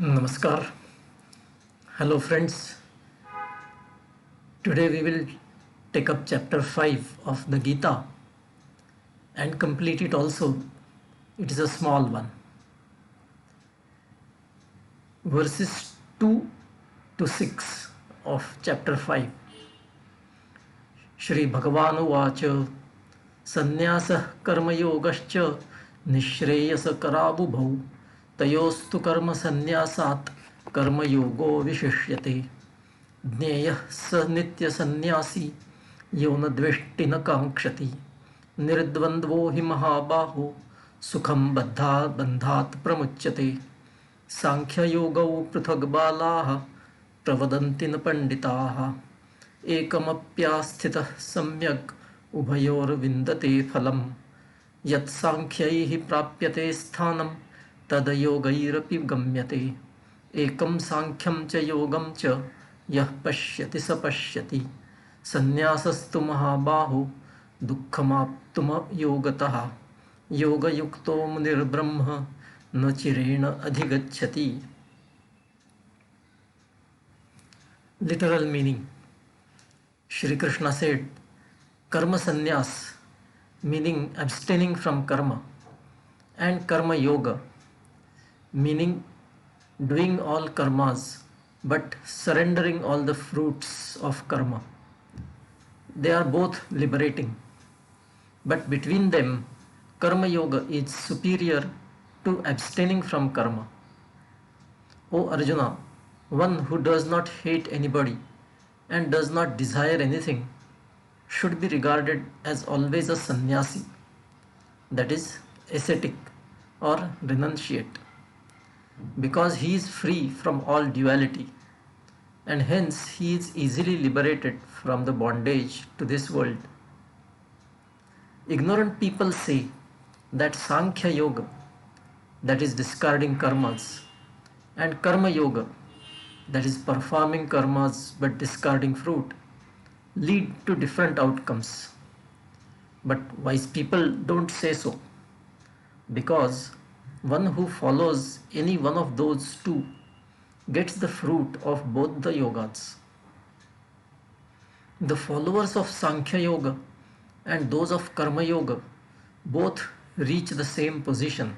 Namaskar. Hello, friends. Today we will take up chapter 5 of the Geeta and complete it also. It is a small one. Verses 2 to 6 of chapter 5. Shri Bhagavan Uvacha Sannyasah कर्मयोगश्च निःश्रेयसकराबुभौ तयोस्तु कर्मसन्न्यासात् कर्मयोगो विशिष्यते ज्ञेयः स नित्यसन्न्यासी यो न द्वेष्टि न काङ्क्षति निर्द्वन्द्वो हि महाबाहो सुखं बन्धात् प्रमुच्यते सांख्ययोगौ पृथग् बालाः प्रवदन्ति न पण्डिताः एकमप्यास्थितः सम्यग् उभयोर्विन्दते फलं यत् सांख्यैः प्राप्यते स्थानं तद् योगैरपि गम्यते एकं सांख्यं च योगं च यः पश्यति स पश्यति संन्यासस्तु महाबाहो दुःखमाप्तुमयोगतः योगयुक्तो मुनिर्ब्रह्म न चिरेण अधिगच्छति. Literal meaning. Shri Krishna said, Karma sannyas, meaning abstaining from karma, and karma yoga, meaning doing all karmas but surrendering all the fruits of karma. They are both liberating, but between them, karma yoga is superior to abstaining from karma. O Arjuna, one who does not hate anybody and does not desire anything should be regarded as always a sannyasi, that is, ascetic or renunciate, because he is free from all duality and hence he is easily liberated from the bondage to this world. Ignorant people say that Sankhya Yoga, that is discarding karmas, and Karma Yoga, that is performing karmas but discarding fruit, lead to different outcomes. But wise people don't say so, because one who follows any one of those two gets the fruit of both the yogas. The followers of Sankhya Yoga and those of Karma Yoga both reach the same position.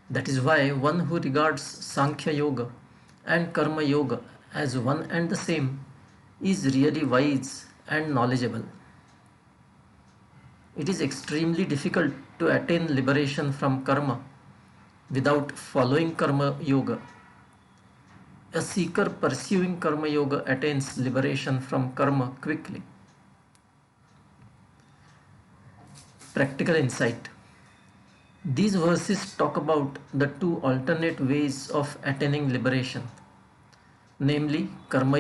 That is why one who regards Sankhya Yoga and Karma Yoga as one and the same is really wise and knowledgeable. It is extremely difficult to attain liberation from karma without following Karma Yoga. A seeker pursuing Karma Yoga attains liberation from karma quickly. Practical insight. These verses talk about the two alternate ways of attaining liberation, namely karma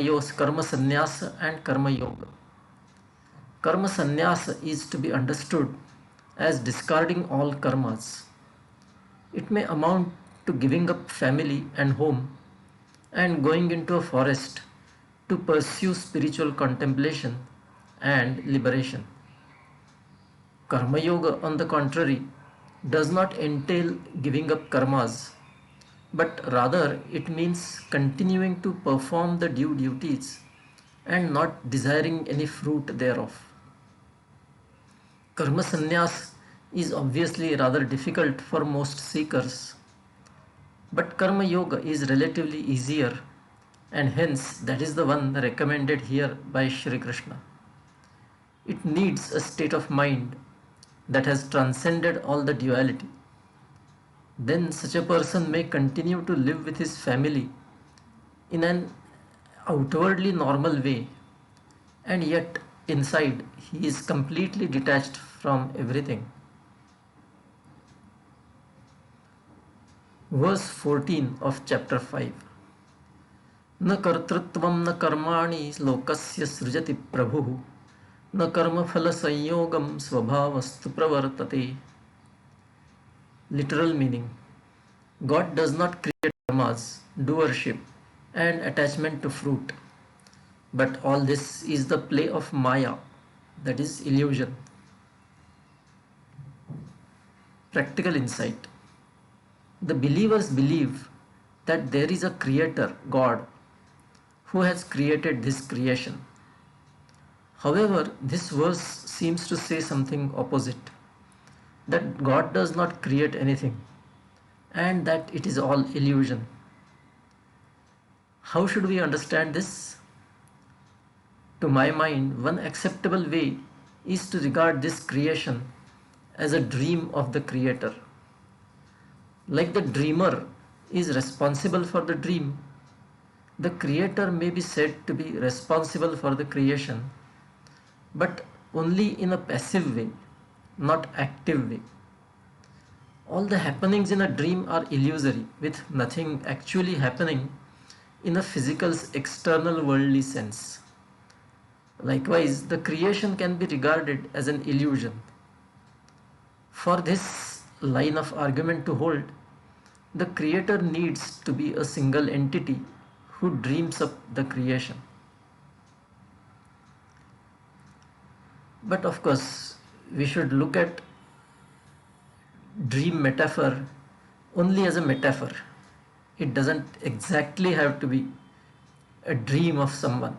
sannyasa and karma yoga. Karma sannyasa is to be understood as discarding all karmas. It may amount to giving up family and home and going into a forest to pursue spiritual contemplation and liberation. Karma yoga, on the contrary, does not entail giving up karmas, but rather it means continuing to perform the due duties and not desiring any fruit thereof. Karma sannyas is obviously rather difficult for most seekers, but karma yoga is relatively easier, and hence that is the one recommended here by Shri Krishna. It needs a state of mind that has transcended all the duality. Then such a person may continue to live with his family in an outwardly normal way, and yet inside he is completely detached from everything. Verse 14 of chapter 5. न कर्तृत्वं न कर्माणि लोकस्य सृजति प्रभुः न कर्मफल संयोगम स्वभावस्तु प्रवर्तते. Literal meaning. God does not create karmas, doership and attachment to fruit, but all this is the play of Maya, that is illusion. Practical insight. The believers believe that there is a creator, God, who has created this creation. However, this verse seems to say something opposite, that God does not create anything and that it is all illusion. How should we understand this? To my mind, one acceptable way is to regard this creation as a dream of the creator. Like the dreamer is responsible for the dream, the creator may be said to be responsible for the creation, but only in a passive way, not active way. All the happenings in a dream are illusory, with nothing actually happening in a physical external worldly sense. Likewise, the creation can be regarded as an illusion. For this line of argument to hold, the creator needs to be a single entity who dreams up the creation. But of course, we should look at dream metaphor only as a metaphor. It doesn't exactly have to be a dream of someone.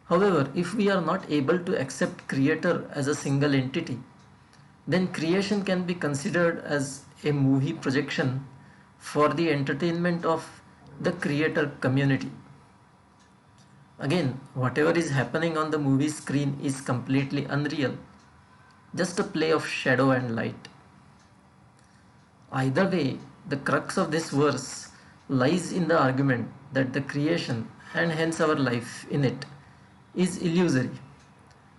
However, if we are not able to accept creator as a single entity, then creation can be considered as a movie projection for the entertainment of the creator community. Again, whatever is happening on the movie screen is completely unreal, just a play of shadow and light. Either way, the crux of this verse lies in the argument that the creation, and hence our life in it, is illusory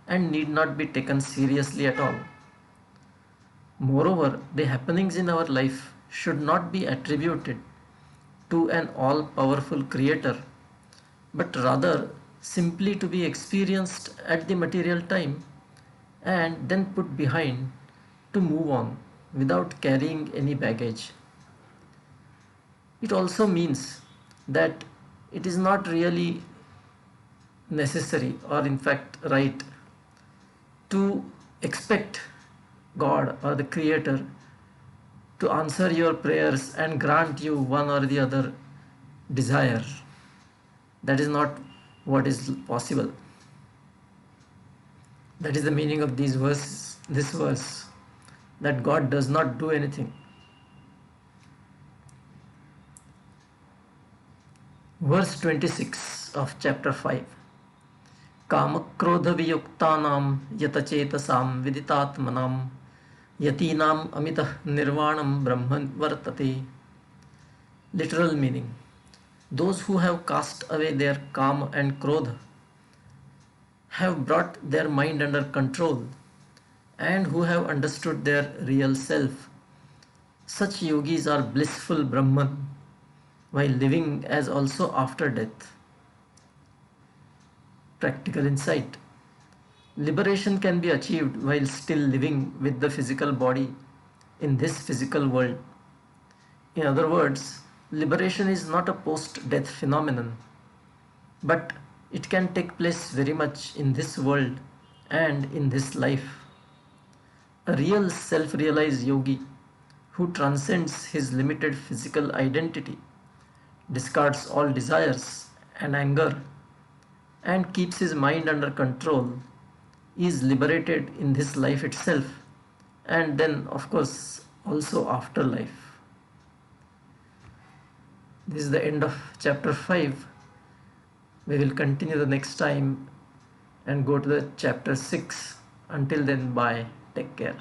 and need not be taken seriously at all. Moreover, the happenings in our life should not be attributed to an all powerful creator, but rather simply to be experienced at the material time and then put behind to move on without carrying any baggage. It also means that it is not really necessary or in fact right to expect God or the Creator to answer your prayers and grant you one or the other desire. That is not what is possible. That is the meaning of this verse, that God does not do anything. Verse 26 of chapter 5. कामक्रोधवियुक्तानां यतचेतसां विदितात्मनां यतीनाम् अमितः निर्वाणं ब्रह्म वर्तते. Literal meaning: those who have cast away their kama and krodha, have brought their mind under control, and who have understood their real self, such yogis are blissful Brahman while living as also after death. Practical insight: liberation can be achieved while still living with the physical body in this physical world. In other words, liberation is not a post-death phenomenon, but it can take place very much in this world and in this life. A real self-realized yogi who transcends his limited physical identity, discards all desires and anger, and keeps his mind under control is liberated in this life itself, and then of course also after life. This is the end of chapter 5. We will continue the next time and go to the chapter 6. Until then, bye. Take care.